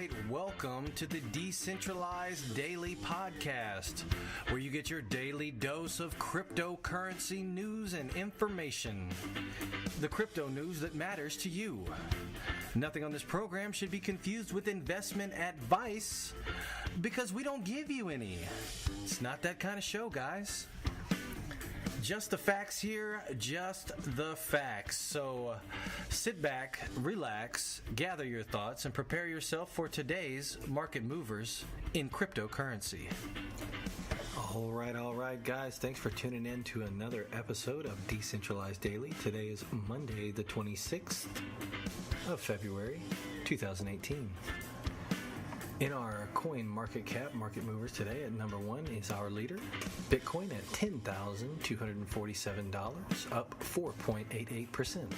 right, welcome to the Decentralized Daily podcast, where you get your daily dose of cryptocurrency news and information. The crypto news that matters to you. Nothing on this program should be confused with investment advice, because we don't give you any. It's not that kind of show, guys. Just the facts here, just the facts. So sit back, relax, gather your thoughts, and prepare yourself for today's market movers in cryptocurrency. All right, guys. Thanks for tuning in to another episode of Decentralized Daily. Today is Monday, the 26th of February, 2018. In our coin market cap, market movers today at number one is our leader, Bitcoin at $10,247, up 4.88%.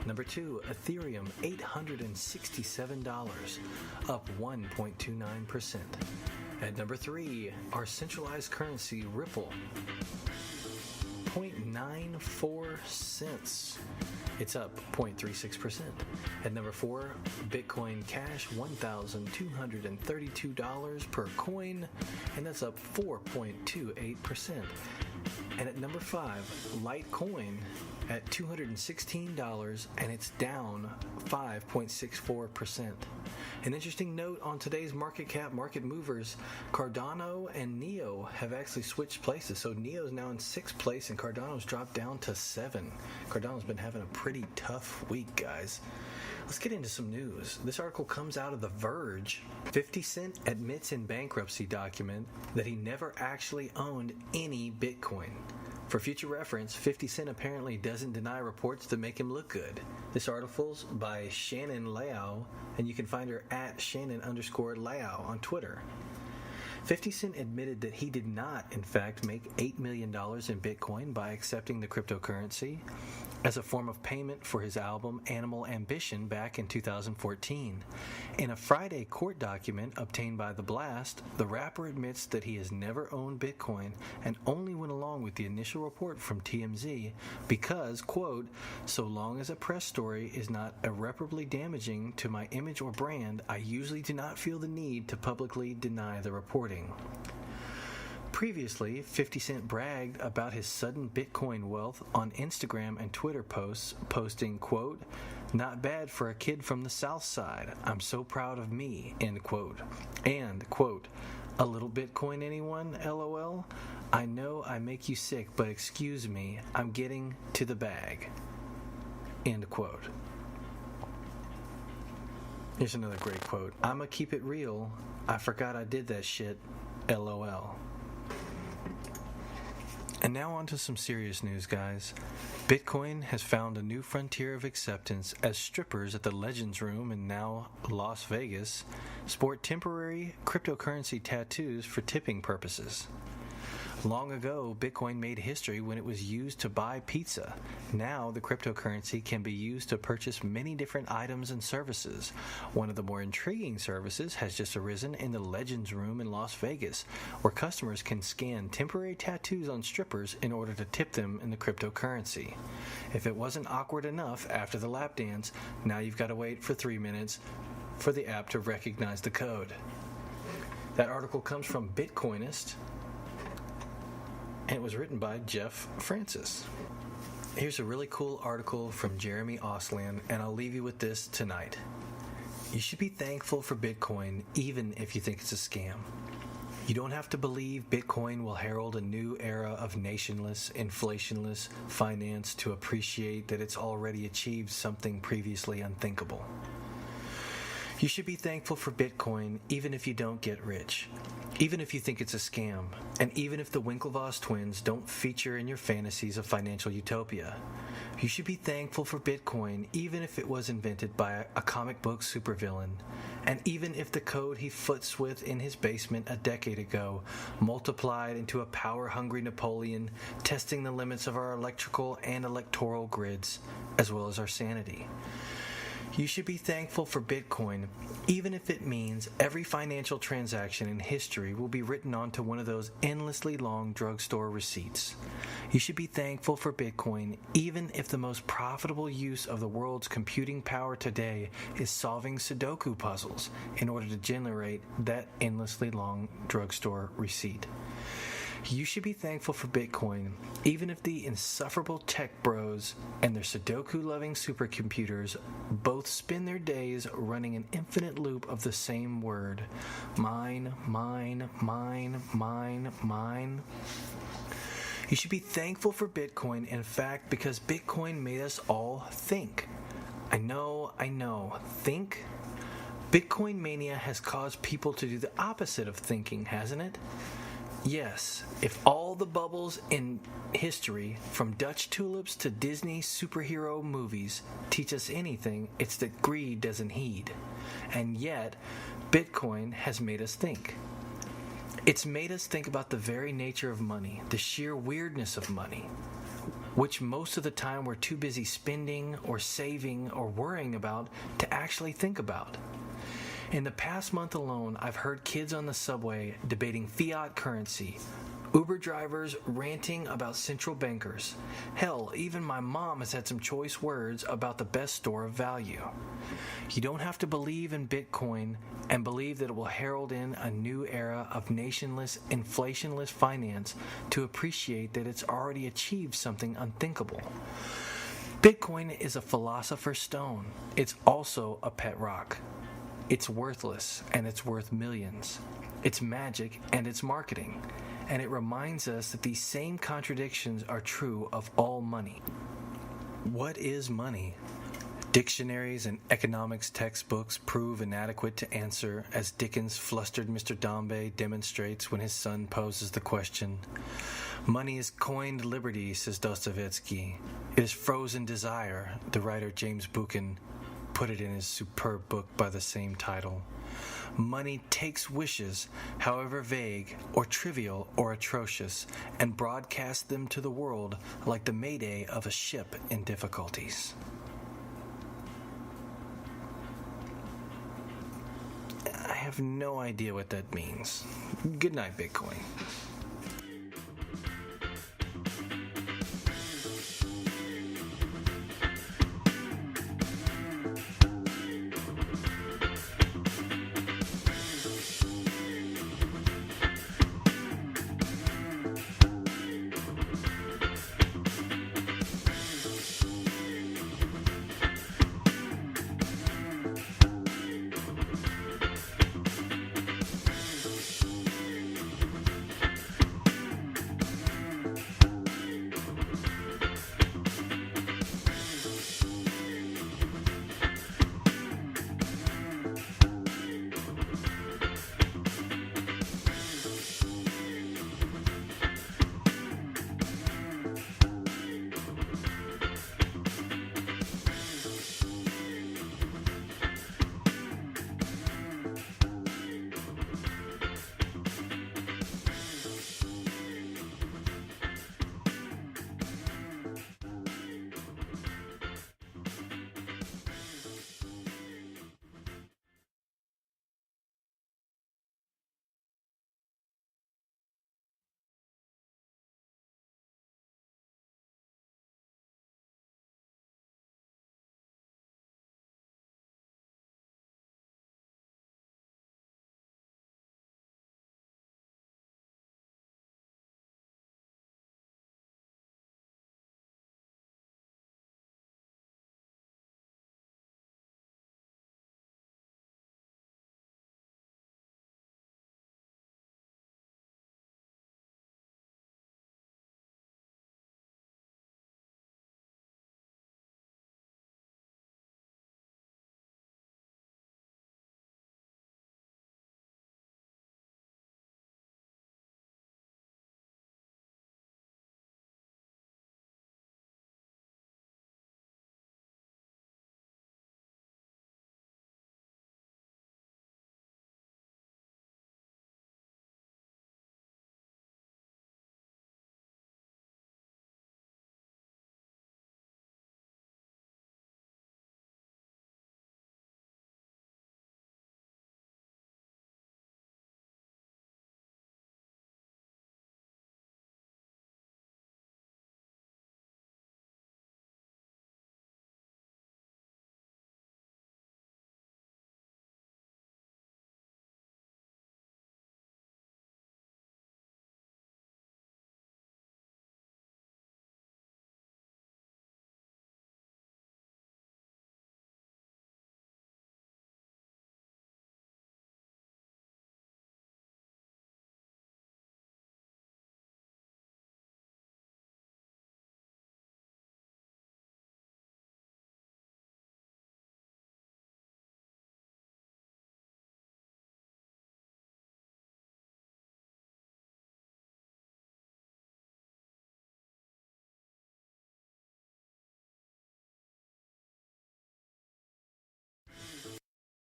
Number two, Ethereum, $867, up 1.29%. At number three, our centralized currency, Ripple, 0.94 cents. It's up 0.36%. At number four, Bitcoin Cash, $1,232 per coin, and that's up 4.28%. And at number five, Litecoin at $216, and it's down 5.64%. An interesting note on today's market cap, market movers, Cardano and Neo have actually switched places. So Neo's now in 6th place, and Cardano's dropped down to 7. Cardano's been having a pretty tough week, guys. Let's get into some news. This article comes out of The Verge. 50 Cent admits in bankruptcy document that he never actually owned any Bitcoin. For future reference, 50 Cent apparently doesn't deny reports that make him look good. This article's by Shannon Liao, and you can find her at Shannon_Liao on Twitter. 50 Cent admitted that he did not, in fact, make $8 million in Bitcoin by accepting the cryptocurrency as a form of payment for his album Animal Ambition back in 2014. In a Friday court document obtained by The Blast, the rapper admits that he has never owned Bitcoin and only went along with the initial report from TMZ because, quote, so long as a press story is not irreparably damaging to my image or brand, I usually do not feel the need to publicly deny the reporting. Previously, 50 Cent bragged about his sudden Bitcoin wealth on Instagram and Twitter posts, posting, quote, not bad for a kid from the South Side. I'm so proud of me, end quote. And, quote, a little Bitcoin anyone, LOL? I know I make you sick, but excuse me, I'm getting to the bag, end quote. Here's another great quote. I'ma keep it real. I forgot I did that shit, LOL. And now on to some serious news, guys. Bitcoin has found a new frontier of acceptance as strippers at the Legends Room in now Las Vegas sport temporary cryptocurrency tattoos for tipping purposes. Long ago, Bitcoin made history when it was used to buy pizza. Now, the cryptocurrency can be used to purchase many different items and services. One of the more intriguing services has just arisen in the Legends Room in Las Vegas, where customers can scan temporary tattoos on strippers in order to tip them in the cryptocurrency. If it wasn't awkward enough after the lap dance, now you've got to wait for 3 minutes for the app to recognize the code. That article comes from Bitcoinist, and it was written by Jeff Francis. Here's a really cool article from Jeremy Osland, and I'll leave you with this tonight. You should be thankful for Bitcoin, even if you think it's a scam. You don't have to believe Bitcoin will herald a new era of nationless, inflationless finance to appreciate that it's already achieved something previously unthinkable. You should be thankful for Bitcoin even if you don't get rich, even if you think it's a scam, and even if the Winklevoss twins don't feature in your fantasies of financial utopia. You should be thankful for Bitcoin even if it was invented by a comic book supervillain, and even if the code he foots with in his basement a decade ago multiplied into a power-hungry Napoleon testing the limits of our electrical and electoral grids, as well as our sanity. You should be thankful for Bitcoin, even if it means every financial transaction in history will be written onto one of those endlessly long drugstore receipts. You should be thankful for Bitcoin, even if the most profitable use of the world's computing power today is solving Sudoku puzzles in order to generate that endlessly long drugstore receipt. You should be thankful for Bitcoin, even if the insufferable tech bros and their Sudoku-loving supercomputers both spend their days running an infinite loop of the same word. Mine, mine, mine, mine, mine. You should be thankful for Bitcoin, in fact, because Bitcoin made us all think. I know. Think? Bitcoin mania has caused people to do the opposite of thinking, hasn't it? Yes, if all the bubbles in history, from Dutch tulips to Disney superhero movies, teach us anything, it's that greed doesn't heed. And yet, Bitcoin has made us think. It's made us think about the very nature of money, the sheer weirdness of money, which most of the time we're too busy spending or saving or worrying about to actually think about. In the past month alone, I've heard kids on the subway debating fiat currency, Uber drivers ranting about central bankers. Hell, even my mom has had some choice words about the best store of value. You don't have to believe in Bitcoin and believe that it will herald in a new era of nationless, inflationless finance to appreciate that it's already achieved something unthinkable. Bitcoin is a philosopher's stone. It's also a pet rock. It's worthless, and it's worth millions. It's magic, and it's marketing. And it reminds us that these same contradictions are true of all money. What is money? Dictionaries and economics textbooks prove inadequate to answer, as Dickens' flustered Mr. Dombey demonstrates when his son poses the question. Money is coined liberty, says Dostoevsky. It is frozen desire, the writer James Buchan put it in his superb book by the same title. Money takes wishes, however vague or trivial or atrocious, and broadcasts them to the world like the mayday of a ship in difficulties. I have no idea what that means. Good night, Bitcoin.